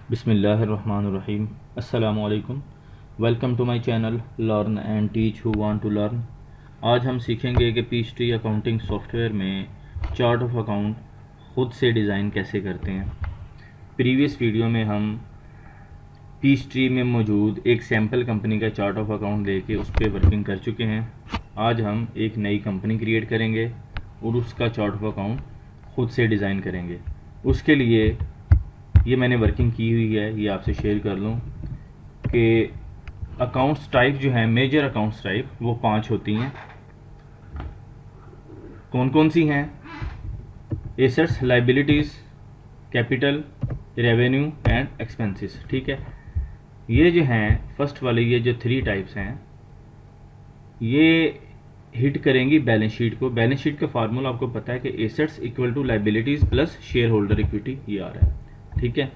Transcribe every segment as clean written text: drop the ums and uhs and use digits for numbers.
बिस्मिल्लाहिर्रहमानिर्रहीम। अस्सलामु अलैकुम। Welcome to my channel learn and teach who want to learn. आज हम सीखेंगे कि पीएचडी अकाउंटिंग सॉफ्टवेयर में चार्ट ऑफ अकाउंट खुद से डिज़ाइन कैसे करते हैं। प्रीवियस वीडियो में हम पीएचडी में मौजूद एक सैम्पल कंपनी का चार्ट ऑफ अकाउंट लेके उस पर वर्किंग कर चुके हैं। आज हम एक नई कंपनी क्रिएट करेंगे और उसका चार्ट ऑफ अकाउंट खुद से डिज़ाइन करेंगे। उसके लिए ये मैंने वर्किंग की हुई है, ये आपसे शेयर कर लूँ कि अकाउंट्स टाइप जो है, मेजर अकाउंट्स टाइप वो 5 होती हैं। कौन कौन सी हैं? Assets, liabilities, capital, revenue and expenses. ठीक है, ये जो हैं फर्स्ट वाले, ये जो 3 टाइप्स हैं ये हिट करेंगी बैलेंस शीट को। बैलेंस शीट का फार्मूला आपको पता है कि assets equal to liabilities plus share holder equity, ये आ रहा है। ठीक है,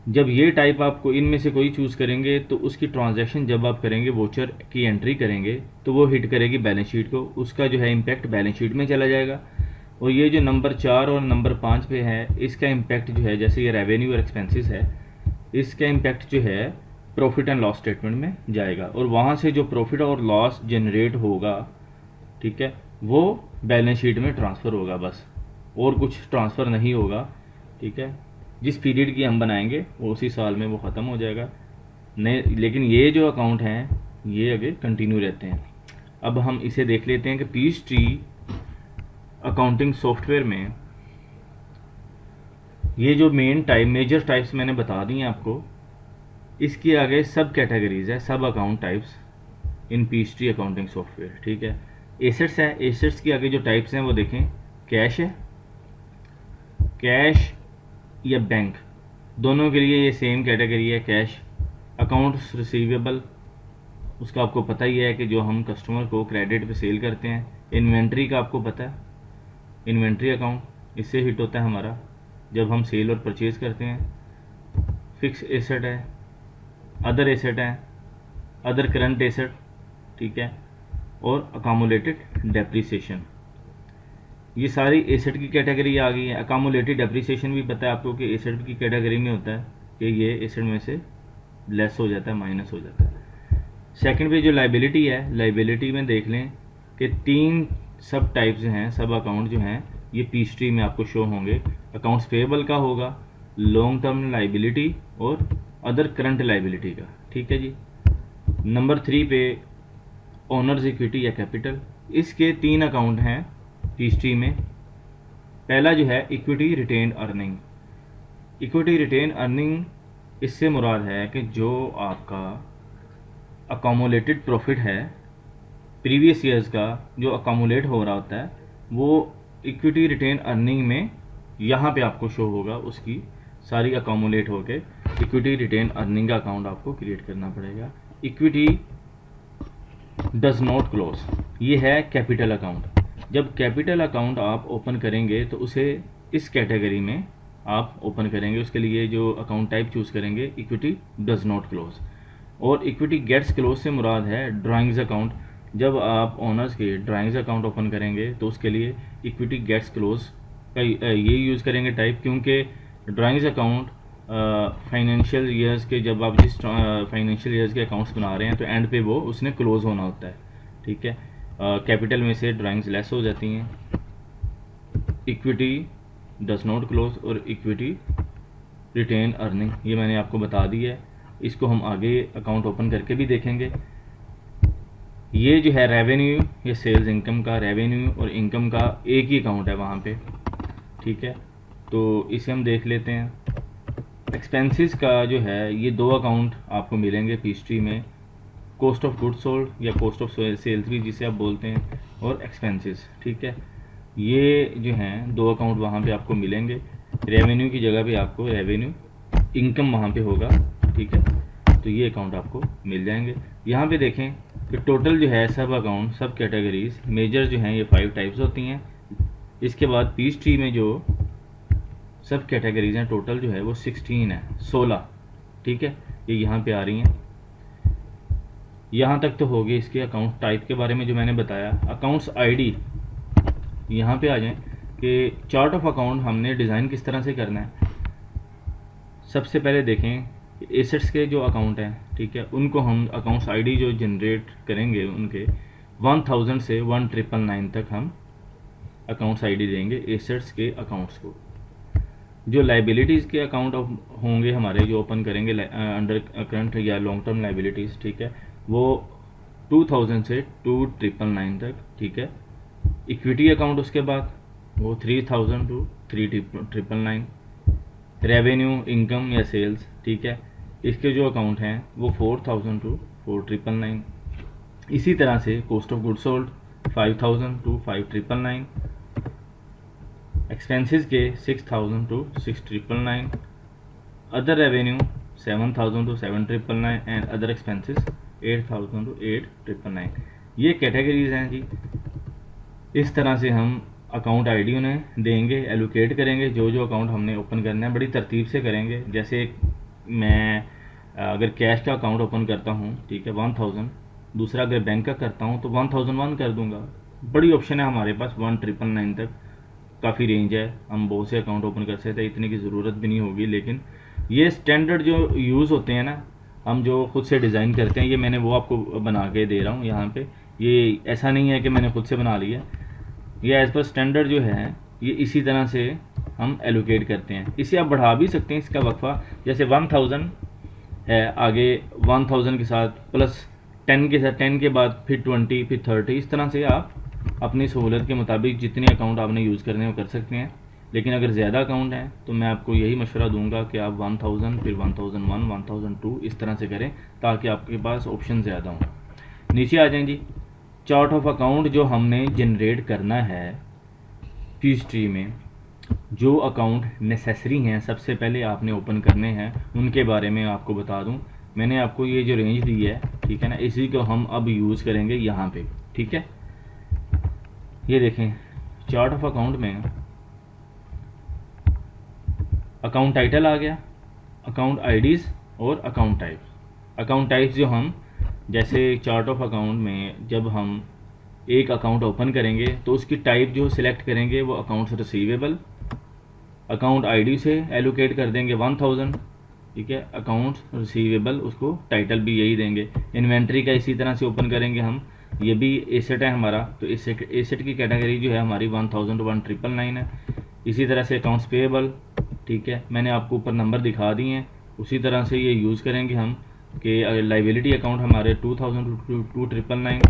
जब ये टाइप आपको इनमें से कोई चूज़ करेंगे तो उसकी ट्रांजैक्शन जब आप करेंगे, वोचर की एंट्री करेंगे, तो वो हिट करेगी बैलेंस शीट को। उसका जो है इम्पैक्ट बैलेंस शीट में चला जाएगा। और ये जो नंबर 4 और नंबर 5 पे है, इसका इम्पैक्ट जो है, जैसे ये रेवेन्यू और एक्सपेंसेस है, इसका इम्पैक्ट जो है प्रॉफिट एंड लॉस स्टेटमेंट में जाएगा और वहाँ से जो प्रॉफिट और लॉस जनरेट होगा, ठीक है, वो बैलेंस शीट में ट्रांसफ़र होगा बस, और कुछ ट्रांसफ़र नहीं होगा। ठीक है, जिस पीरियड की हम बनाएंगे वो उसी साल में वो ख़त्म हो जाएगा। नए लेकिन ये जो अकाउंट हैं ये आगे कंटिन्यू रहते हैं। अब हम इसे देख लेते हैं कि पीएचडी अकाउंटिंग सॉफ्टवेयर में ये जो मेजर टाइप्स मैंने बता दी हैं आपको, इसके आगे सब कैटेगरीज है, सब account types in PhD accounting software. ठीक है, एसेट्स है, एसेट्स के आगे जो टाइप्स हैं वो देखें, कैश है, कैश या बैंक, दोनों के लिए ये सेम कैटेगरी है कैश। अकाउंट्स रिसीवेबल, उसका आपको पता ही है कि जो हम कस्टमर को क्रेडिट पे सेल करते हैं। इन्वेंट्री का आपको पता है, इन्वेंट्री अकाउंट इससे हिट होता है हमारा जब हम सेल और परचेज़ करते हैं। फिक्स एसेट है, अदर एसेट है, अदर करंट एसेट, ठीक है, और अकामुलेटेड डेप्रिसिएशन, ये सारी एसेट की कैटेगरी आ गई है। अकामुलेटेड डेप्रिसिएशन भी पता है आपको कि एसेट की कैटेगरी में होता है कि ये एसेट में से लेस हो जाता है, माइनस हो जाता है। सेकंड पे जो लाइबिलिटी है, लाइबिलिटी में देख लें कि 3 सब टाइप्स हैं, सब अकाउंट जो हैं ये पीएचडी में आपको शो होंगे। अकाउंट्स पेएबल का होगा, लॉन्ग टर्म लाइबिलिटी और अदर करंट लाइबिलिटी का। ठीक है जी। नंबर 3 पे ओनर्स इक्विटी या कैपिटल, इसके 3 अकाउंट हैं पीएचडी में। पहला जो है equity retain earning. Equity retain earning, इससे मुराद है कि जो आपका अकामुलेटेड प्रॉफिट है प्रीवियस ईयर्स का, जो अकामुलेट हो रहा होता है, वो इक्विटी रिटेन अर्निंग में यहाँ पे आपको शो होगा। उसकी सारी अकामुलेट होके इक्विटी रिटेन अर्निंग का अकाउंट आपको क्रिएट करना पड़ेगा। इक्विटी डज नॉट क्लोज, ये है कैपिटल अकाउंट। जब कैपिटल अकाउंट आप ओपन करेंगे तो उसे इस कैटेगरी में आप ओपन करेंगे। उसके लिए जो अकाउंट टाइप चूज़ करेंगे, इक्विटी डज नॉट क्लोज। और इक्विटी गेट्स क्लोज से मुराद है ड्राइंग्स अकाउंट। जब आप ओनर्स के ड्राइंग्स अकाउंट ओपन करेंगे तो उसके लिए इक्विटी गेट्स क्लोज का ये यूज़ करेंगे टाइप, क्योंकि ड्राइंग्स अकाउंट फाइनेंशियल ईयर्स के, जब आप जिस फाइनेंशियल ईयर्स के अकाउंट्स बना रहे हैं तो एंड पे वो उसने क्लोज होना होता है। ठीक है, कैपिटल में से ड्राइंग्स लेस हो जाती हैं। इक्विटी डज नॉट क्लोज और इक्विटी रिटेन अर्निंग, ये मैंने आपको बता दी है। इसको हम आगे अकाउंट ओपन करके भी देखेंगे। ये जो है रेवेन्यू या सेल्स इनकम का, रेवेन्यू और इनकम का एक ही अकाउंट है वहाँ पे। ठीक है, तो इसे हम देख लेते हैं। एक्सपेंसेस का जो है, ये 2 अकाउंट आपको मिलेंगे पीएचडी में, कॉस्ट ऑफ गुड्स सोल्ड या कॉस्ट ऑफ सेल्स भी जिसे आप बोलते हैं, और एक्सपेंसेस। ठीक है, ये जो हैं 2 अकाउंट वहाँ पे आपको मिलेंगे। रेवेन्यू की जगह पे आपको रेवेन्यू इनकम वहाँ पे होगा। ठीक है, तो ये अकाउंट आपको मिल जाएंगे। यहाँ पे देखें कि टोटल जो है सब अकाउंट, सब कैटेगरीज मेजर जो हैं ये 5 टाइप्स होती हैं। इसके बाद पीएचडी में जो सब कैटेगरीज हैं टोटल जो है वो 16 है, 16। ठीक है, ये यहाँ पे आ रही हैं। यहाँ तक तो हो गए इसके अकाउंट टाइप के बारे में जो मैंने बताया। अकाउंट्स आईडी, यहाँ पे आ जाएं कि चार्ट ऑफ अकाउंट हमने डिज़ाइन किस तरह से करना है। सबसे पहले देखें एसेट्स के जो अकाउंट हैं, ठीक है, उनको हम अकाउंट्स आईडी जो जनरेट करेंगे उनके 1000 से 1999 तक हम अकाउंट्स आईडी देंगे एसेट्स के अकाउंट्स को। जो लाइबिलिटीज़ के अकाउंट होंगे हमारे जो ओपन करेंगे अंडर करंट या लॉन्ग टर्म लाइबिलिटीज़, ठीक है, वो 2000 से 2999 तक, ठीक है। इक्विटी अकाउंट उसके बाद वो 3000 टू 3999। रेवेन्यू, इनकम या सेल्स, ठीक है, इसके जो अकाउंट हैं वो 4000 टू 4999। इसी तरह से cost of good sold 5000 to 5999। Expenses के 6000 to 6999। Other revenue 7000 to 7999 and other expenses 8000 to 8999। ये कैटेगरीज हैं जी। इस तरह से हम अकाउंट आईडी उन्हें देंगे, एलोकेट करेंगे। जो जो अकाउंट हमने ओपन करना है बड़ी तरतीब से करेंगे। जैसे मैं अगर कैश का अकाउंट ओपन करता हूँ, ठीक है, 1000, दूसरा अगर बैंक का करता हूँ तो 1001 कर दूंगा। बड़ी ऑप्शन है हमारे पास 1999 तक, काफ़ी रेंज है, हम बहुत से अकाउंट ओपन कर सकते हैं, इतने की ज़रूरत भी नहीं होगी। लेकिन ये स्टैंडर्ड जो यूज़ होते हैं ना, हम जो खुद से डिज़ाइन करते हैं, ये मैंने वो आपको बना के दे रहा हूँ यहाँ पे। ये ऐसा नहीं है कि मैंने खुद से बना लिया, ये एज़ पर स्टैंडर्ड जो है ये इसी तरह से हम एलोकेट करते हैं। इसे आप बढ़ा भी सकते हैं इसका वक्फा, जैसे 1000 है, आगे 1000 के साथ प्लस 10 के साथ 10 के बाद फिर 20 फिर 30, इस तरह से आप अपनी सहूलत के मुताबिक जितने अकाउंट आपने यूज़ करने वो कर सकते हैं। लेकिन अगर ज़्यादा अकाउंट हैं तो मैं आपको यही मशवरा दूंगा कि आप 1000 फिर 1001 1002 इस तरह से करें, ताकि आपके पास ऑप्शन ज़्यादा हों। नीचे आ जाएं जी। चार्ट ऑफ अकाउंट जो हमने जनरेट करना है फीस ट्री में, जो अकाउंट नेसेसरी हैं सबसे पहले आपने ओपन करने हैं, उनके बारे में आपको बता दूं। मैंने आपको ये जो रेंज दी है, ठीक है ना, इसी को हम अब यूज़ करेंगे यहाँ पे, ठीक है। ये देखें चार्ट ऑफ अकाउंट में अकाउंट टाइटल आ गया, अकाउंट आईडीज़ और अकाउंट टाइप्स। अकाउंट टाइप्स जो हम जैसे चार्ट ऑफ अकाउंट में जब हम एक अकाउंट ओपन करेंगे तो उसकी टाइप जो सिलेक्ट करेंगे वो अकाउंट्स रिसीवेबल, अकाउंट आईडी से एलोकेट कर देंगे 1000, ठीक है। अकाउंट्स रिसीवेबल उसको टाइटल भी यही देंगे। इन्वेंट्री का इसी तरह से ओपन करेंगे हम, ये भी एसेट है हमारा, तो एसेट की कैटेगरी जो है हमारी 1000 टू 1999 है। इसी तरह से अकाउंट्स पेएबल, ठीक है, मैंने आपको ऊपर नंबर दिखा दिए हैं, उसी तरह से ये यूज़ करेंगे हम कि लाइबिलिटी अकाउंट हमारे 2000 टू 2999।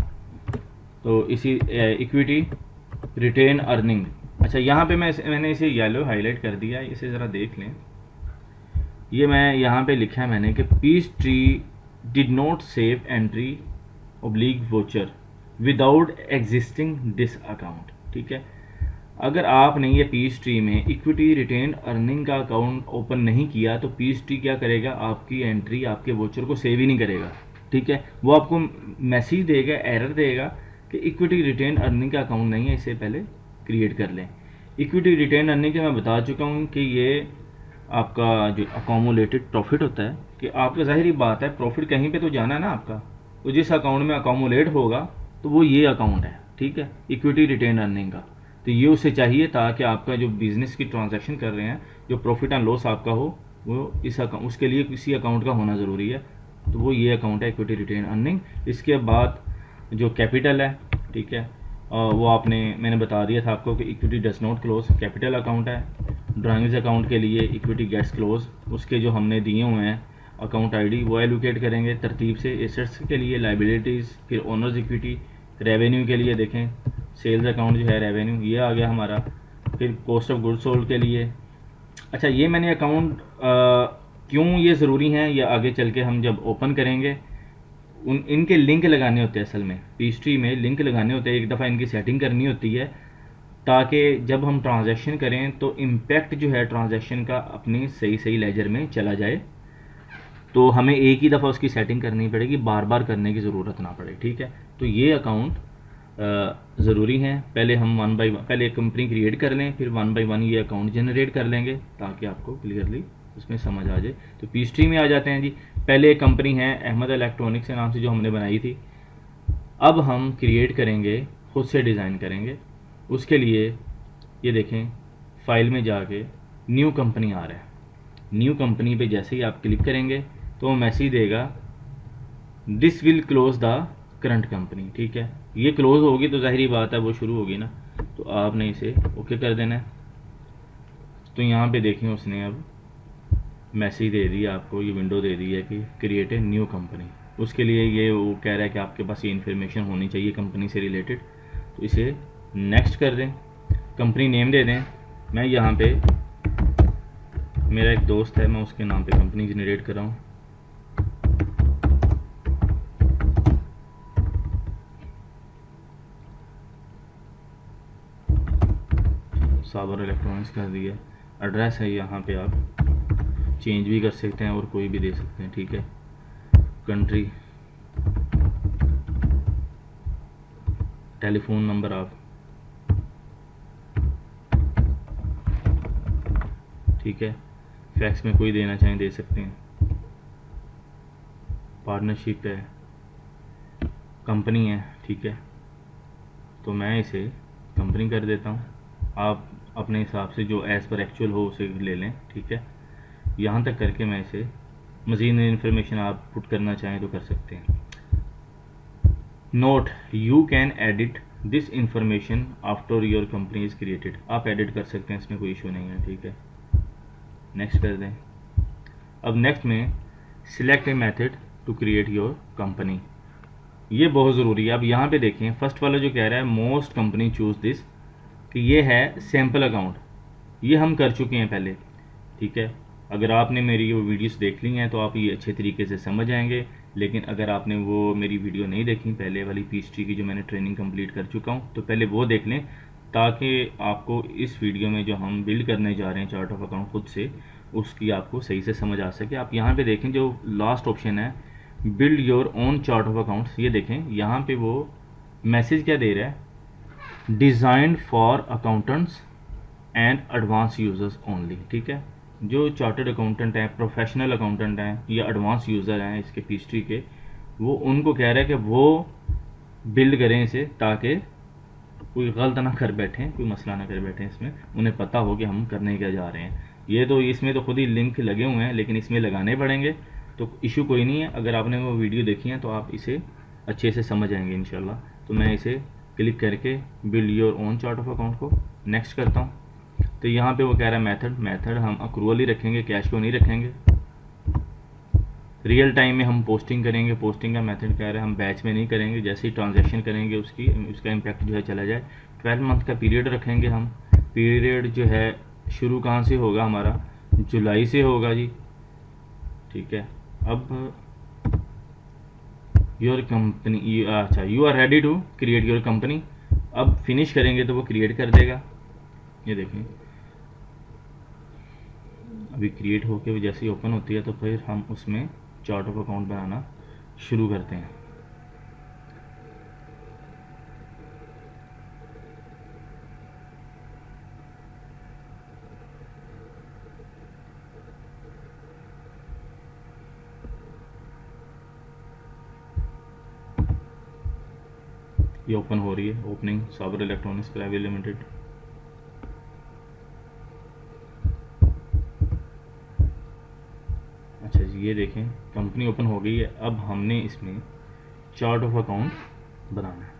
तो इसी इक्विटी रिटेन अर्निंग, अच्छा यहाँ पे मैंने इसे येलो हाईलाइट कर दिया है, इसे ज़रा देख लें। ये मैं यहाँ पे लिखा है मैंने कि Peachtree did not save entry oblique voucher without existing this account, ठीक है। अगर आपने ये पीस ट्री में इक्विटी रिटेन अर्निंग का अकाउंट ओपन नहीं किया तो पीस ट्री क्या करेगा, आपकी एंट्री आपके वोचर को सेव ही नहीं करेगा, ठीक है। वो आपको मैसेज देगा, एरर देगा कि इक्विटी रिटेन अर्निंग का अकाउंट नहीं है, इससे पहले क्रिएट कर लें। इक्विटी रिटेन अर्निंग के मैं बता चुका हूँ कि ये आपका जो अकोमुलेटेड प्रॉफिट होता है, कि आपका ज़ाहिरी बात है प्रॉफिट कहीं पे तो जाना है ना आपका, तो जिस अकाउंट में अकोमुलेट होगा तो वो ये अकाउंट है, ठीक है, इक्विटी रिटेन अर्निंग का। तो ये उसे चाहिए ताकि आपका जो बिज़नेस की ट्रांजैक्शन कर रहे हैं, जो प्रॉफिट एंड लॉस आपका हो, वो इस अकाउंट, उसके लिए किसी अकाउंट का होना ज़रूरी है, तो वो ये अकाउंट है इक्विटी रिटेन अर्निंग। इसके बाद जो कैपिटल है, ठीक है, वो मैंने बता दिया था आपको कि equity does not close capital account है। ड्राइंग्स अकाउंट के लिए इक्विटी गेट्स क्लोज, उसके जो हमने दिए हुए हैं अकाउंट आईडी वो एलोकेट करेंगे तरतीब से। एसेट्स के लिए लाइबिलिटीज़, फिर ओनर्स इक्विटी। रेवेन्यू के लिए देखें सेल्स अकाउंट जो है रेवेन्यू ये आ गया हमारा। फिर कॉस्ट ऑफ गुड्स सोल्ड के लिए, अच्छा ये मैंने अकाउंट क्यों ये ज़रूरी हैं, ये आगे चल के हम जब ओपन करेंगे इनके लिंक लगाने होते हैं। असल में पीस ट्री में लिंक लगाने होते हैं, एक दफ़ा इनकी सेटिंग करनी होती है ताकि जब हम ट्रांजैक्शन करें तो इम्पैक्ट जो है ट्रांजैक्शन का अपनी सही लेजर में चला जाए। तो हमें एक ही दफ़ा उसकी सेटिंग करनी पड़ेगी, बार बार करने की ज़रूरत ना पड़े, ठीक है। तो ये अकाउंट ज़रूरी हैं। पहले हम पहले एक कंपनी क्रिएट कर लें, फिर 1 बाय 1 ये अकाउंट जनरेट कर लेंगे ताकि आपको क्लियरली उसमें समझ आ जाए। तो पीस ट्री में आ जाते हैं जी। पहले एक कंपनी है अहमद इलेक्ट्रॉनिक्स के नाम से जो हमने बनाई थी, अब हम क्रिएट करेंगे, खुद से डिज़ाइन करेंगे। उसके लिए ये देखें फाइल में जाके न्यू कंपनी आ रहा है, न्यू कंपनी पे जैसे ही आप क्लिक करेंगे तो वो मैसेज देगा this will close the current company. ठीक है, ये क्लोज होगी तो जाहिर बात है वो शुरू होगी ना, तो आपने इसे ओके कर देना है। तो यहाँ पे देखें उसने अब मैसेज दे दिया आपको, ये विंडो दे दी है कि क्रिएट ए न्यू कंपनी। उसके लिए ये वो कह रहा है कि आपके पास ये इन्फॉर्मेशन होनी चाहिए कंपनी से रिलेटेड, तो इसे नेक्स्ट कर दें। कंपनी नेम दे दें, मैं यहाँ पे मेरा एक दोस्त है, मैं उसके नाम पे कंपनी जनरेट कर रहा हूँ। साबर इलेक्ट्रॉनिक्स कर दिया। एड्रेस है यहाँ पे आप चेंज भी कर सकते हैं और कोई भी दे सकते हैं। ठीक है, कंट्री, टेलीफोन नंबर आप, ठीक है, फैक्स में कोई देना चाहें दे सकते हैं। पार्टनरशिप है, कंपनी है, ठीक है, तो मैं इसे कंपनी कर देता हूँ। आप अपने हिसाब से जो एज़ पर एक्चुअल हो उसे ले लें। ठीक है, यहाँ तक करके मैं इसे मज़ीद इन्फॉर्मेशन आप पुट करना चाहें तो कर सकते हैं। Note, you can edit this information after your company is created. आप एडिट कर सकते हैं, इसमें कोई इशू नहीं है। ठीक है, नेक्स्ट कर दें। अब नेक्स्ट में select a method to create your company, ये बहुत ज़रूरी है। अब यहाँ पे देखें फर्स्ट वाला जो कह रहा है मोस्ट कंपनी चूज़ दिस, कि ये है सैम्पल अकाउंट, ये हम कर चुके हैं पहले। ठीक है, अगर आपने मेरी वो वीडियोस देख ली हैं तो आप ये अच्छे तरीके से समझ आएंगे, लेकिन अगर आपने वो मेरी वीडियो नहीं देखी पहले वाली पीएचडी की जो मैंने ट्रेनिंग कंप्लीट कर चुका हूँ, तो पहले वो देख लें ताकि आपको इस वीडियो में जो हम बिल्ड करने जा रहे हैं चार्ट ऑफ अकाउंट खुद से, उसकी आपको सही से समझ आ सके। आप यहाँ पे देखें जो लास्ट ऑप्शन है build your own chart of accounts, ये देखें यहाँ पे वो मैसेज क्या दे रहा है, designed for accountants and advance users only. ठीक है, जो चार्टर्ड अकाउंटेंट हैं, प्रोफेशनल अकाउंटेंट हैं या एडवांस यूज़र हैं इसके पीएचडी के, वो उनको कह रहा है कि वो बिल्ड करें इसे ताकि कोई गलत ना कर बैठें, कोई मसला ना कर बैठें, इसमें उन्हें पता हो कि हम करने क्या जा रहे हैं। ये तो इसमें तो खुद ही लिंक लगे हुए हैं, लेकिन इसमें लगाने पड़ेंगे, तो इशू कोई नहीं है। अगर आपने वो वीडियो देखी है तो आप इसे अच्छे से समझ आएंगे इंशाल्लाह। तो मैं इसे क्लिक करके build your own chart of account को नेक्स्ट करता हूँ। तो यहाँ पे वो कह रहा है मेथड हम अक्रूवल ही रखेंगे, कैश को नहीं रखेंगे। रियल टाइम में हम पोस्टिंग करेंगे, पोस्टिंग का मेथड कह रहा है हम बैच में नहीं करेंगे, जैसे ही ट्रांजैक्शन करेंगे उसका इम्पैक्ट जो है चला जाए। 12 मंथ का पीरियड रखेंगे हम, पीरियड जो है शुरू कहाँ से होगा हमारा, जुलाई से होगा जी। ठीक है, अब योर कंपनी, अच्छा you are ready to create your company, अब फिनिश करेंगे तो वो क्रिएट कर देगा। ये देखें अभी क्रिएट होके जैसे ही ओपन होती है तो फिर हम उसमें चार्ट ऑफ अकाउंट बनाना शुरू करते हैं। ये ओपन हो रही है, ओपनिंग साबर इलेक्ट्रॉनिक्स प्राइवेट लिमिटेड। अच्छा जी, ये देखें कंपनी ओपन हो गई है। अब हमने इसमें चार्ट ऑफ अकाउंट बनाना है।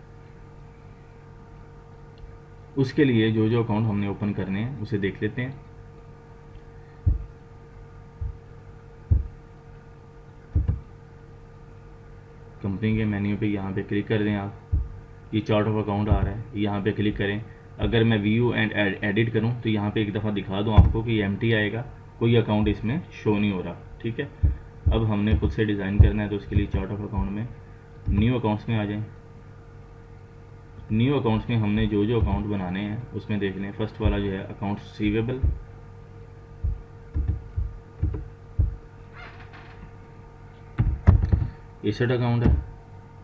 उसके लिए जो जो अकाउंट हमने ओपन करने हैं उसे देख लेते हैं। कंपनी के मेन्यू पे यहाँ पे क्लिक कर दें आप, ये चार्ट ऑफ अकाउंट आ रहा है, यहाँ पे क्लिक करें। अगर मैं व्यू एंड एडिट करूँ तो यहाँ पे एक दफ़ा दिखा दूँ आपको कि एम्प्टी आएगा, कोई अकाउंट इसमें शो नहीं हो रहा। ठीक है, अब हमने खुद से डिज़ाइन करना है तो उसके लिए चार्ट ऑफ अकाउंट में न्यू अकाउंट्स में आ जाएं। न्यू अकाउंट्स में हमने जो जो अकाउंट बनाने हैं उसमें देख लें। फर्स्ट वाला जो है अकाउंट रिसीवेबल, एसेट अकाउंट है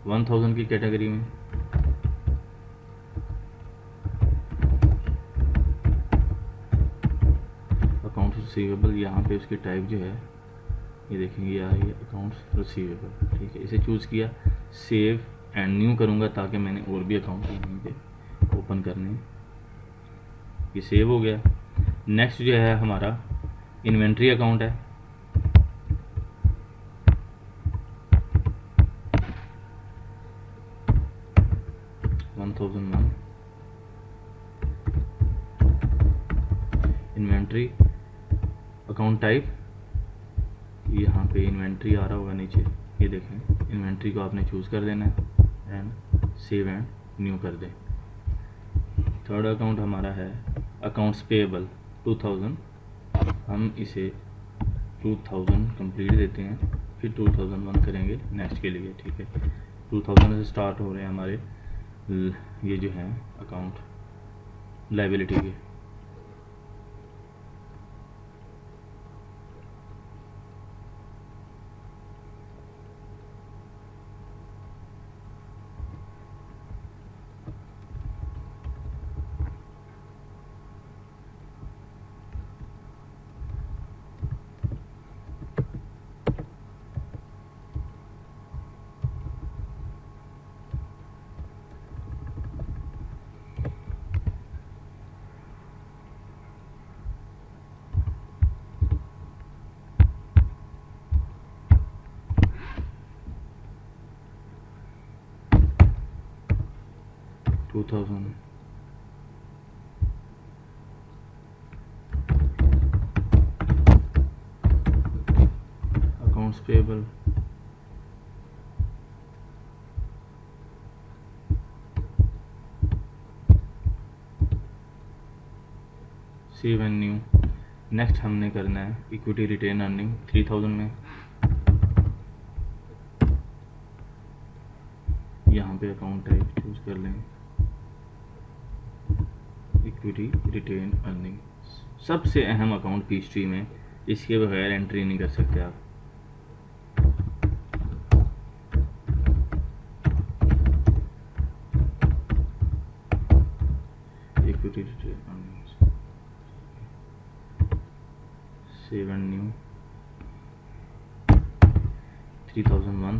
1000 की कैटेगरी में। अकाउंट रिसीवेबल यहाँ पे उसकी टाइप जो है ये देखेंगे, ये है अकाउंट्स रिसीवेबल। ठीक है, इसे चूज़ किया, सेव एंड न्यू करूँगा ताकि मैंने और भी अकाउंट यहीं पे ओपन करने हैं। ये सेव हो गया। नेक्स्ट जो है हमारा इन्वेंट्री अकाउंट है, इन्वेंट्री अकाउंट टाइप, यहाँ पे इन्वेंट्री आ रहा होगा नीचे, ये देखें, इन्वेंट्री को आपने चूज़ कर देना है एंड सेव एंड न्यू कर दें। थर्ड अकाउंट हमारा है अकाउंट्स पेएबल 2000, हम इसे 2000 कंप्लीट देते हैं, फिर 2001 करेंगे नेक्स्ट के लिए, ठीक है। 2000 से स्टार्ट हो रहे हैं हमारे ये जो हैं अकाउंट लायबिलिटी के। Accounts payable, save and new. Next हमने करना है इक्विटी रिटेन अर्निंग 3000 में, यहाँ पे अकाउंट टाइप चूज कर लें, इक्विटी रिटेन अर्निंग सबसे अहम अकाउंट पीएचडी में, इसके बगैर एंट्री नहीं कर सकते आप। Equity retain earning, save and new 3001,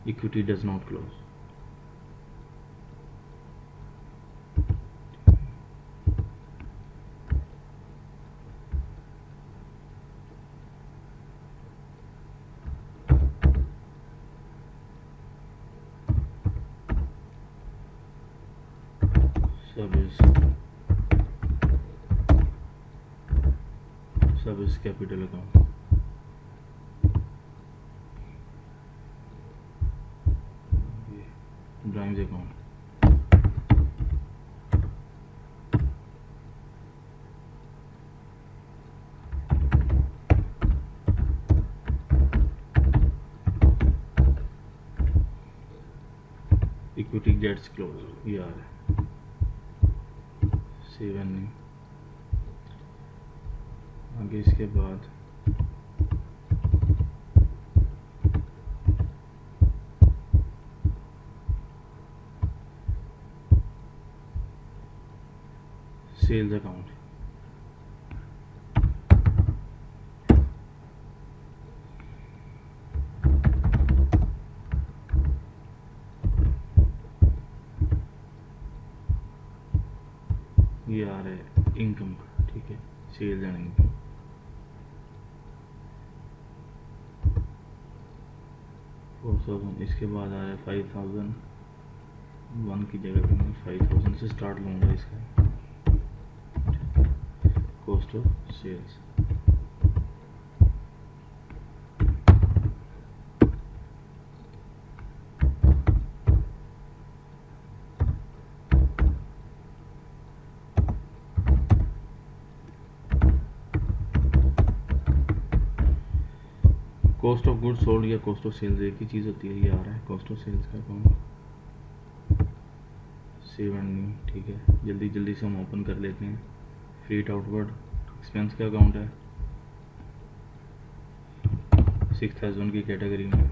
equity does not close। सब इस capital account, drawings account, equity gets close, ये आ रहा है, सेव एंड न्यू। आगे इसके बाद सेल्स अकाउंट, ये आ रहा है इनकम, ठीक है, सेल्स एंड इनकम। इसके बाद आ रहा है 5000, 1 की जगह पे मैं 5000 से स्टार्ट लूँगा इसका, cost of sales. Cost of goods sold या कॉस्ट ऑफ सेल्स एक ही चीज़ होती है, ये आ रहा है कॉस्ट ऑफ सेल्स का अकाउंट, सेव एंड न्यू, ठीक है। जल्दी जल्दी से हम ओपन कर लेते हैं। फ्रीट आउटवर्ड एक्सपेंस का अकाउंट है 6000 की कैटेगरी में,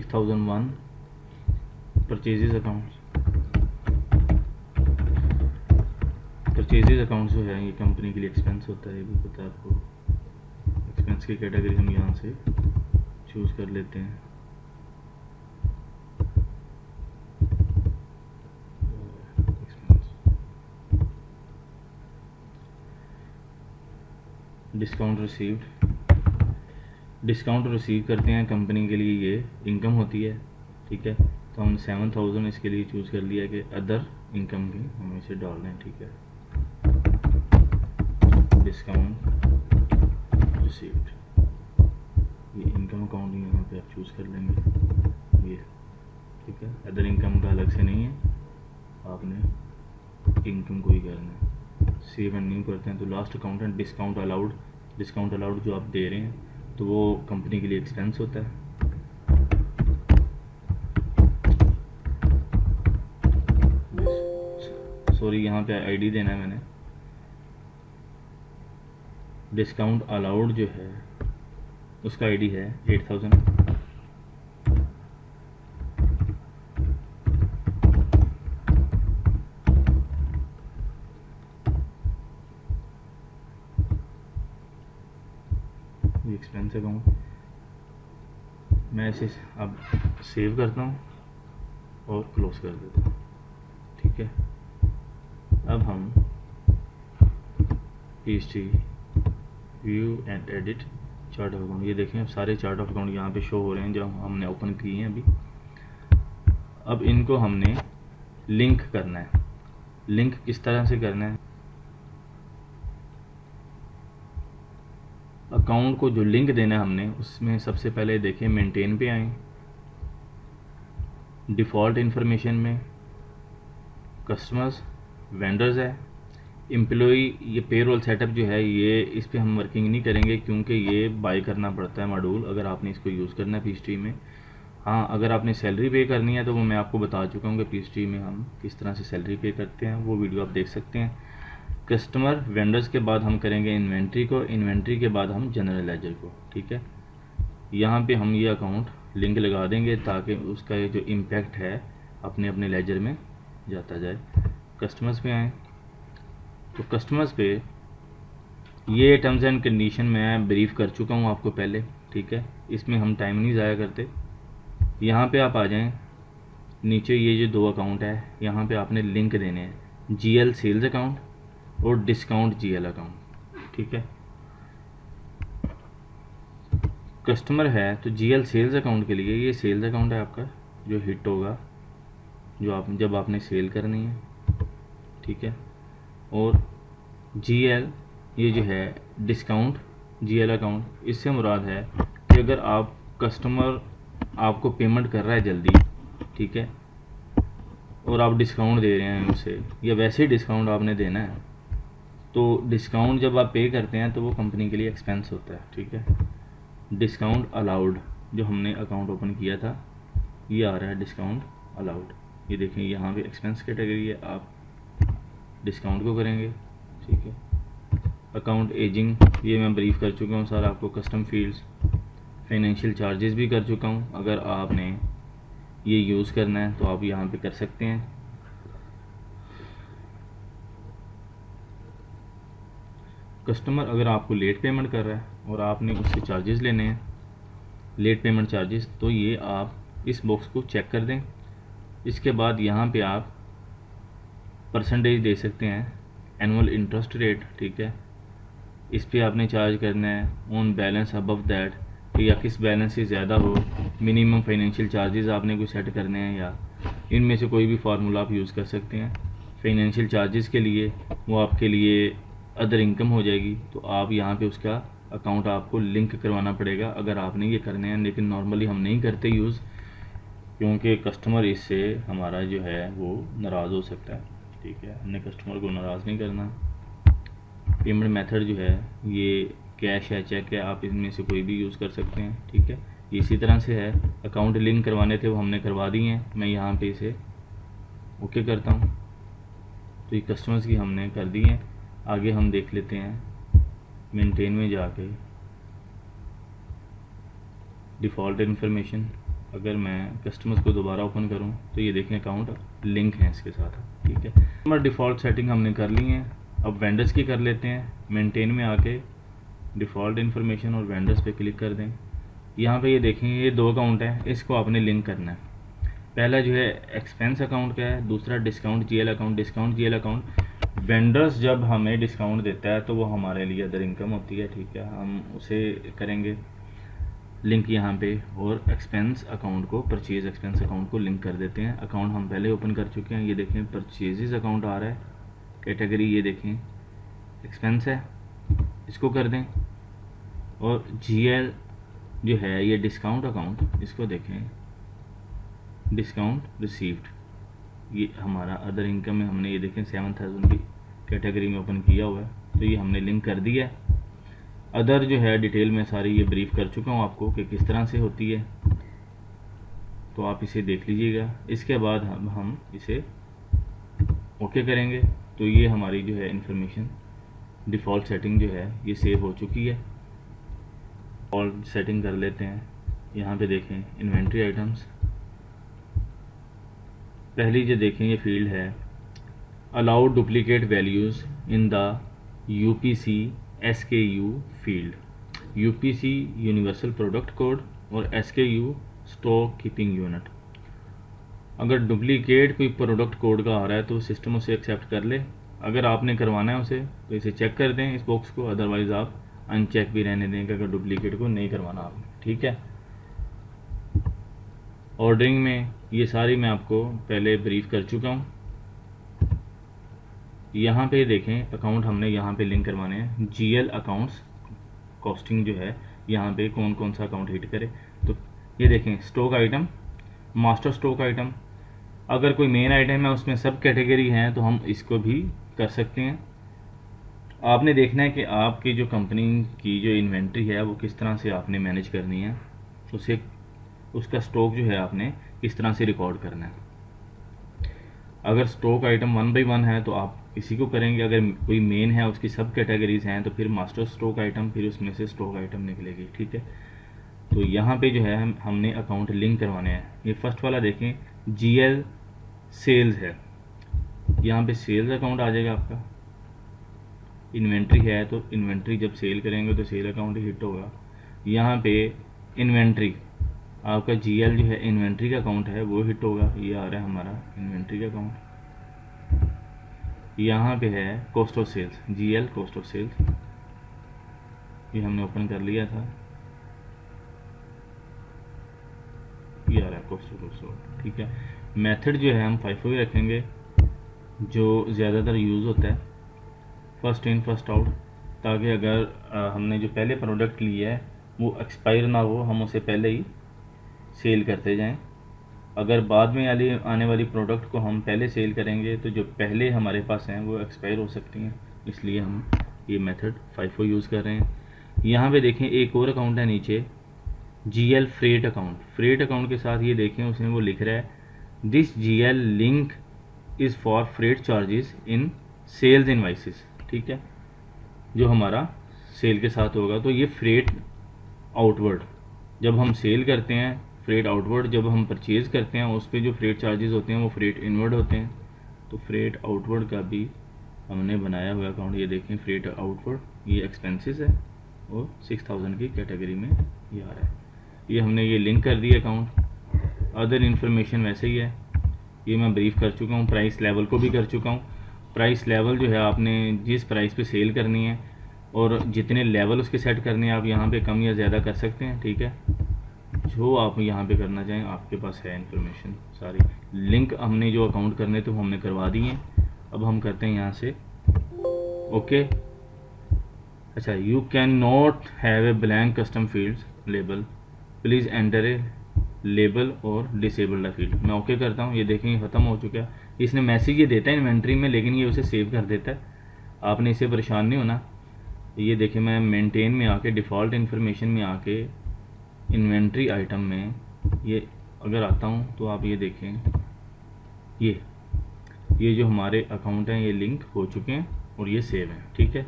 6001 परचेजेज अकाउंट। परचेजेज अकाउंट जो है ये कंपनी के लिए एक्सपेंस होता है, ये भी पता है आपको। एक्सपेंस की कैटेगरी हम यहाँ से चूज़ कर लेते हैं। डिस्काउंट रिसीव करते हैं, कंपनी के लिए ये इनकम होती है, ठीक है। तो हमने 7000 इसके लिए चूज़ कर लिया कि अदर इनकम की हमें इसे डालना है, ठीक है। डिस्काउंट रिसीव्ड, ये इनकम अकाउंट यहाँ पे आप चूज़ कर लेंगे, ये ठीक है। अदर इनकम का अलग से नहीं है, आपने इनकम को ही करना है। सेव एंड न्यू करते हैं तो लास्ट अकाउंट है डिस्काउंट अलाउड। डिस्काउंट अलाउड जो आप दे रहे हैं तो वो कंपनी के लिए एक्सपेंस होता है। सॉरी, यहाँ पे आईडी देना है मैंने। डिस्काउंट अलाउड जो है उसका आईडी है 8000। एक्सपेंस अकाउंट मैं इसे अब सेव करता हूँ और क्लोज कर देता हूँ, ठीक है। अब हम history view and edit chart of account, ये देखें अब सारे चार्ट ऑफ अकाउंट यहाँ पे शो हो रहे हैं जो हमने ओपन किए हैं अभी। अब इनको हमने लिंक करना है। लिंक किस तरह से करना है? अकाउंट को जो लिंक देना है हमने, उसमें सबसे पहले देखें मेंटेन पे आएँ, डिफ़ॉल्ट इन्फॉर्मेशन में कस्टमर्स वेंडर्स है, एम्प्लॉई, ये पेरोल सेटअप जो है ये इस पे हम वर्किंग नहीं करेंगे क्योंकि ये बाय करना पड़ता है मॉड्यूल अगर आपने इसको यूज़ करना है पीएचडी में। हाँ, अगर आपने सैलरी पे करनी है तो वो मैं आपको बता चुका हूँ कि पीएचडी में हम किस तरह से सैलरी पे करते हैं, वो वीडियो आप देख सकते हैं। कस्टमर वेंडर्स के बाद हम करेंगे इन्वेंट्री को, इन्वेंट्री के बाद हम जनरल लेजर को, ठीक है। यहाँ पे हम ये अकाउंट लिंक लगा देंगे ताकि उसका ये जो इम्पैक्ट है अपने अपने लेजर में जाता जाए। कस्टमर्स पे आएँ तो कस्टमर्स पे ये टर्म्स एंड कंडीशन मैं ब्रीफ कर चुका हूँ आपको पहले, ठीक है। इसमें हम टाइम नहीं ज़ाया करते। यहाँ पे आप आ जाएं, नीचे ये जो दो अकाउंट है यहाँ पे आपने लिंक देने हैं, जीएल सेल्स अकाउंट और डिस्काउंट जीएल अकाउंट, ठीक है। कस्टमर है तो जीएल सेल्स अकाउंट के लिए ये सेल्स अकाउंट है आपका जो हिट होगा जो आप जब आपने सेल करनी है, ठीक है। और जीएल ये जो है डिस्काउंट जीएल अकाउंट, इससे मुराद है कि अगर आप कस्टमर आपको पेमेंट कर रहा है जल्दी, ठीक है, और आप डिस्काउंट दे रहे हैं उसे या वैसे ही डिस्काउंट आपने देना है, तो डिस्काउंट जब आप पे करते हैं तो वो कंपनी के लिए एक्सपेंस होता है, ठीक है। डिस्काउंट अलाउड जो हमने अकाउंट ओपन किया था ये आ रहा है डिस्काउंट अलाउड, ये देखें यहाँ पे एक्सपेंस कैटेगरी है, आप डिस्काउंट को करेंगे, ठीक है। अकाउंट एजिंग ये मैं ब्रीफ कर चुका हूँ सर आपको। कस्टम फील्ड्स, फाइनेंशियल चार्जेस भी कर चुका हूँ, अगर आपने ये यूज़ करना है तो आप यहाँ पे कर सकते हैं। कस्टमर अगर आपको लेट पेमेंट कर रहा है और आपने उससे चार्जेस लेने हैं, लेट पेमेंट चार्जेस, तो ये आप इस बॉक्स को चेक कर दें। इसके बाद यहाँ पे आप परसेंटेज दे सकते हैं, एनुअल इंटरेस्ट रेट, ठीक है। इस पे आपने चार्ज करना है ऑन बैलेंस अबव दैट, या किस बैलेंस से ज़्यादा हो। मिनिमम फाइनेंशियल चार्जेस आपने कोई सेट करने हैं या इनमें से कोई भी फार्मूला आप यूज़ कर सकते हैं। फाइनेंशियल चार्जेस के लिए वो आपके लिए अदर इनकम हो जाएगी, तो आप यहाँ पे उसका अकाउंट आपको लिंक करवाना पड़ेगा अगर आपने ये करने हैं, लेकिन नॉर्मली हम नहीं करते यूज़ क्योंकि कस्टमर इससे हमारा जो है वो नाराज़ हो सकता है, ठीक है। हमने कस्टमर को नाराज़ नहीं करना। पेमेंट मेथड जो है ये कैश है, चेक है, आप इनमें से कोई भी यूज़ कर सकते हैं, ठीक है। इसी तरह से है। अकाउंट लिंक करवाने थे वो हमने करवा दिए हैं, मैं यहाँ पे इसे ओके करता हूँ, तो ये कस्टमर्स की हमने कर दी है। आगे हम देख लेते हैं मेंटेन में जाके डिफ़ॉल्ट इन्फॉर्मेशन, अगर मैं कस्टमर्स को दोबारा ओपन करूं तो ये देखें अकाउंट लिंक है इसके साथ, ठीक है। हमारा डिफ़ॉल्ट सेटिंग हमने कर ली है। अब वेंडर्स की कर लेते हैं। मेंटेन में आके डिफ़ॉल्ट इन्फॉर्मेशन और वेंडर्स पे क्लिक कर दें। यहाँ पे ये देखें ये 2 अकाउंट है, इसको आपने लिंक करना है। पहला जो है एक्सपेंस अकाउंट का है, दूसरा discount GL account. Discount GL account vendors जब हमें डिस्काउंट देता है तो वो हमारे लिए अदर इनकम होती है, ठीक है, हम उसे करेंगे लिंक यहाँ पे। और एक्सपेंस अकाउंट को, परचेज एक्सपेंस अकाउंट को लिंक कर देते हैं। अकाउंट हम पहले ओपन कर चुके हैं, ये देखें परचेजेस अकाउंट आ रहा है, कैटेगरी ये देखें एक्सपेंस है, इसको कर दें। और जीएल जो है ये डिस्काउंट अकाउंट, इसको देखें डिस्काउंट रिसीव्ड, ये हमारा अदर इनकम में हमने ये देखें 7000 की कैटेगरी में ओपन किया हुआ है, तो ये हमने लिंक कर दिया है। अदर जो है डिटेल में सारी ये ब्रीफ कर चुका हूँ आपको कि किस तरह से होती है, तो आप इसे देख लीजिएगा। इसके बाद हम इसे ओके करेंगे तो ये हमारी जो है इंफॉर्मेशन डिफ़ॉल्ट सेटिंग जो है ये सेव हो चुकी है। और सेटिंग कर लेते हैं। यहाँ पे देखें इन्वेंट्री आइटम्स, पहली जो देखें ये फील्ड है allowed duplicate values in the UPC SKU field. UPC universal product code और एसकेयू स्टॉक कीपिंग यूनिट। अगर डुप्लीकेट कोई प्रोडक्ट कोड का आ रहा है तो सिस्टम उसे एक्सेप्ट कर ले। अगर आपने करवाना है उसे तो इसे चेक कर दें इस बॉक्स को, अदरवाइज़ आप अनचेक भी रहने दें अगर डुप्लीकेट को नहीं करवाना आपने, ठीक है। ऑर्डरिंग में ये सारी मैं आपको पहले ब्रीफ कर चुका हूँ। यहाँ पे देखें अकाउंट हमने यहाँ पे लिंक करवाने हैं। जीएल अकाउंट्स कॉस्टिंग जो है यहाँ पे कौन कौन सा अकाउंट हिट करे, तो ये देखें stock item, master stock item. अगर कोई मेन आइटम है उसमें सब कैटेगरी हैं तो हम इसको भी कर सकते हैं। आपने देखना है कि आपकी जो कंपनी की जो इन्वेंट्री है वो किस तरह से आपने मैनेज करनी है, उसे उसका स्टॉक जो है आपने किस तरह से रिकॉर्ड करना है। अगर स्टॉक आइटम 1 बाई 1 है तो आप इसी को करेंगे। अगर कोई मेन है उसकी सब कैटेगरीज हैं तो फिर मास्टर स्टॉक आइटम, फिर उसमें से स्टॉक आइटम निकलेगी, ठीक है। तो यहाँ पे जो है हमने अकाउंट लिंक करवाने हैं। ये फर्स्ट वाला देखें जीएल सेल्स है, यहाँ पे सेल्स अकाउंट आ जाएगा आपका। इन्वेंट्री है तो इन्वेंट्री जब सेल करेंगे तो सेल अकाउंट ही हिट होगा। यहाँ पे इन्वेंट्री आपका जीएल जो है इन्वेंट्री का अकाउंट है वो हिट होगा, ये आ रहा है हमारा इन्वेंट्री का अकाउंट। यहाँ पे है cost of sales, GL cost of sales, ये हमने ओपन कर लिया था, ये आ रहा है कॉस्ट ऑफ सेल्स, ठीक है। मेथड जो है हम FIFO ही रखेंगे जो ज़्यादातर यूज़ होता है, फर्स्ट इन फर्स्ट आउट, ताकि अगर हमने जो पहले प्रोडक्ट लिया है वो एक्सपायर ना हो, हम उसे पहले ही सेल करते जाएं। अगर बाद में आने वाली प्रोडक्ट को हम पहले सेल करेंगे तो जो पहले हमारे पास हैं वो एक्सपायर हो सकती हैं, इसलिए हम ये मेथड FIFO यूज़ कर रहे हैं। यहाँ पे देखें एक और अकाउंट है नीचे GL freight account. Freight account के साथ ये देखें उसमें वो लिख रहा है this GL link is for freight charges in sales invoices, ठीक है, जो हमारा सेल के साथ होगा। तो ये फ्रेट आउटवर्ड जब हम सेल करते हैं, फ्रेट आउटवर्ड जब हम परचेज़ करते हैं उस पर जो फ्रेट चार्जेस होते हैं वो फ्रेट इनवर्ड होते हैं। तो फ्रेट आउटवर्ड का भी हमने बनाया हुआ अकाउंट, ये देखें फ्रेट आउटवर्ड, ये एक्सपेंसेस है और 6000 की कैटेगरी में ये आ रहा है। ये हमने ये लिंक कर दिया अकाउंट। अदर इन्फॉर्मेशन वैसे ही है, ये मैं ब्रीफ कर चुका हूँ। प्राइस लेवल को भी कर चुका हूँ। प्राइस लेवल जो है आपने जिस प्राइस पे सेल करनी है और जितने लेवल उसके सेट करने हैं आप यहाँ पे कम या ज़्यादा कर सकते हैं, ठीक है। जो आप यहाँ पे करना चाहें आपके पास है इन्फॉर्मेशन सारी। लिंक हमने जो अकाउंट करने थे वो हमने करवा दिए हैं। अब हम करते हैं यहाँ से ओके। अच्छा, you can not have a blank custom fields label, please enter a label और डिसेबल द फील्ड। मैं ओके करता हूँ। ये देखें ये ख़त्म हो चुका है। इसने मैसेज ये देता है इन्वेंट्री में, लेकिन ये उसे सेव कर देता है। आपने इससे परेशान नहीं होना। ये देखें मैं मेंटेन में आके डिफ़ॉल्ट इन्फॉर्मेशन में आके इन्वेंट्री आइटम में ये अगर आता हूँ तो आप ये देखें ये जो हमारे अकाउंट हैं ये लिंक हो चुके हैं और ये सेव हैं, ठीक है।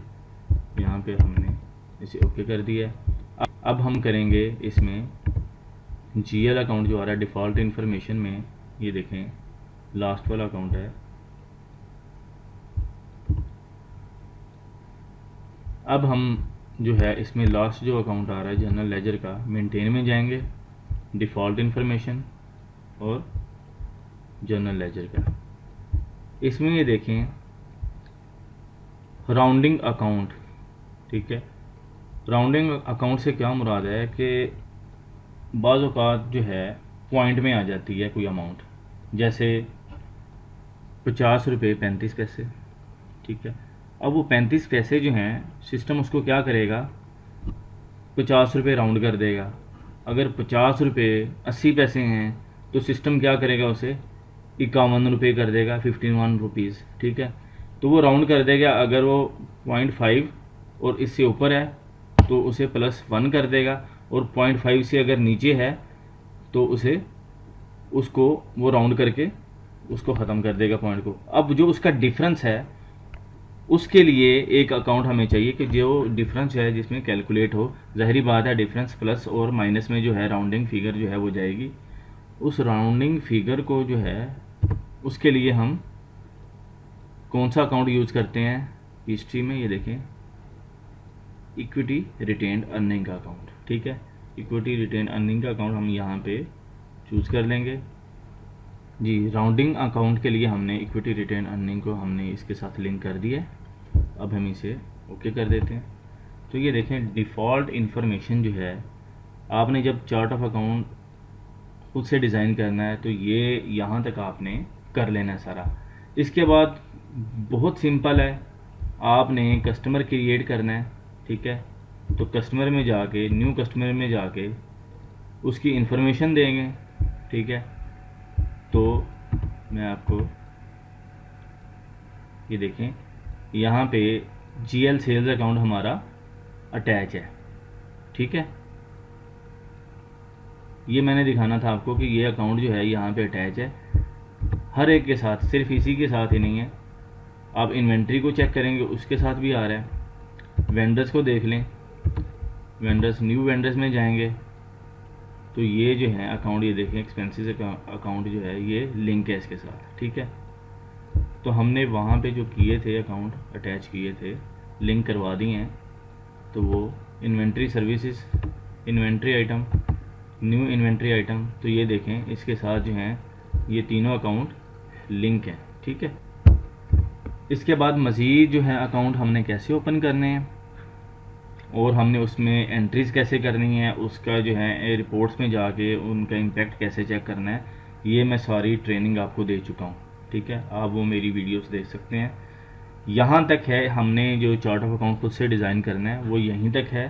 यहाँ पे हमने इसे ओके कर दिया है। अब हम करेंगे इसमें GL अकाउंट जो आ रहा है डिफ़ॉल्ट इन्फॉर्मेशन में, ये देखें लास्ट वाला अकाउंट है। अब हम जो है इसमें लास्ट जो अकाउंट आ रहा है जनरल लेजर का, मेंटेन में जाएंगे, डिफ़ॉल्ट इन्फॉर्मेशन और जनरल लेजर का। इसमें ये देखें राउंडिंग अकाउंट, ठीक है। राउंडिंग अकाउंट से क्या मुराद है कि बाज़ औक़ात जो है पॉइंट में आ जाती है कोई अमाउंट, जैसे 50 रुपये 35 पैसे, ठीक है। अब वो 35 पैसे जो हैं सिस्टम उसको क्या करेगा, 50 रुपये राउंड कर देगा। अगर 50 रुपये 80 पैसे हैं तो सिस्टम क्या करेगा, उसे 51 रुपये कर देगा, 51 रुपीज़, ठीक है। तो वो राउंड कर देगा। अगर वो 0.5 और इससे ऊपर है तो उसे +1 कर देगा, और 0.5 से अगर नीचे है तो उसको वो राउंड करके उसको ख़त्म कर देगा पॉइंट को। अब जो उसका डिफरेंस है उसके लिए एक अकाउंट हमें चाहिए कि जो डिफरेंस है जिसमें कैलकुलेट हो। ज़ाहिरी बात है डिफरेंस प्लस और माइनस में जो है राउंडिंग फिगर जो है वो जाएगी। उस राउंडिंग फिगर को जो है उसके लिए हम कौन सा अकाउंट यूज़ करते हैं हिस्ट्री में, ये देखें इक्विटी रिटेन्ड अर्निंग का अकाउंट, ठीक है। इक्विटी रिटेन अर्निंग का अकाउंट हम यहाँ पे चूज़ कर लेंगे जी। राउंडिंग अकाउंट के लिए हमने इक्विटी रिटेन अर्निंग को हमने इसके साथ लिंक कर दिया। अब हम इसे ओके कर देते हैं। तो ये देखें डिफ़ॉल्ट इन्फॉर्मेशन जो है, आपने जब चार्ट ऑफ अकाउंट खुद से डिज़ाइन करना है तो ये यहाँ तक आपने कर लेना है सारा। इसके बाद बहुत सिंपल है, आपने कस्टमर क्रिएट करना है, ठीक है। तो कस्टमर में जाके न्यू कस्टमर में जाके उसकी इन्फॉर्मेशन देंगे, ठीक है। तो मैं आपको ये देखें यहाँ पे GL सेल्स अकाउंट हमारा अटैच है, ठीक है। ये मैंने दिखाना था आपको कि ये अकाउंट जो है यहाँ पे अटैच है हर एक के साथ, सिर्फ इसी के साथ ही नहीं है। आप इन्वेंट्री को चेक करेंगे उसके साथ भी आ रहा है। वेंडर्स को देख लें, वेंडर्स न्यू वेंडर्स में जाएंगे तो ये जो है अकाउंट, ये देखें एक्सपेंसेस अकाउंट जो है ये लिंक है इसके साथ, ठीक है। तो हमने वहाँ पे जो किए थे अकाउंट अटैच किए थे, लिंक करवा दिए हैं। तो वो inventory services, inventory item, new inventory item, तो ये देखें इसके साथ जो हैं ये तीनों अकाउंट लिंक हैं, ठीक है। इसके बाद मज़ीद जो है अकाउंट हमने कैसे ओपन करने हैं और हमने उसमें एंट्रीज़ कैसे करनी है, उसका जो है रिपोर्ट्स में जाके उनका इम्पेक्ट कैसे चेक करना है, ये मैं सारी ट्रेनिंग आपको दे चुका हूँ, ठीक है। आप वो मेरी वीडियोस देख सकते हैं। यहाँ तक है हमने जो चार्ट ऑफ अकाउंट खुद से डिज़ाइन करना है वो यहीं तक है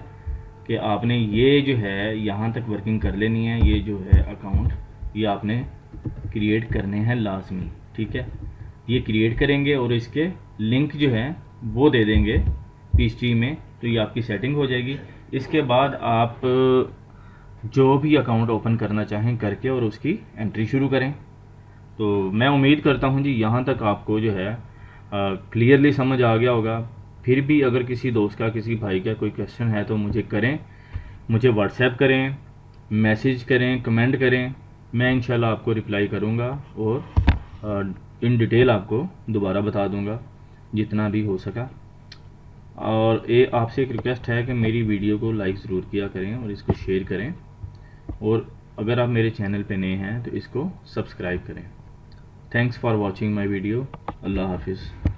कि आपने ये जो है यहाँ तक वर्किंग कर लेनी है। ये जो है अकाउंट ये आपने क्रिएट करने हैं लाजमी, ठीक है। ये क्रिएट करेंगे और इसके लिंक जो है वो दे देंगे PHP में, तो ये आपकी सेटिंग हो जाएगी। इसके बाद आप जो भी अकाउंट ओपन करना चाहें करके और उसकी एंट्री शुरू करें। तो मैं उम्मीद करता हूं जी यहाँ तक आपको जो है क्लियरली समझ आ गया होगा। फिर भी अगर किसी दोस्त का, किसी भाई का कोई क्वेश्चन है तो मुझे करें, मुझे व्हाट्सएप करें, मैसेज करें, कमेंट करें, मैं इंशाल्लाह आपको रिप्लाई करूँगा और इन डिटेल आपको दोबारा बता दूँगा जितना भी हो सका। और ये आपसे एक रिक्वेस्ट है कि मेरी वीडियो को लाइक ज़रूर किया करें और इसको शेयर करें, और अगर आप मेरे चैनल पे नए हैं तो इसको सब्सक्राइब करें। Thanks for watching my video. Allah हाफिज़।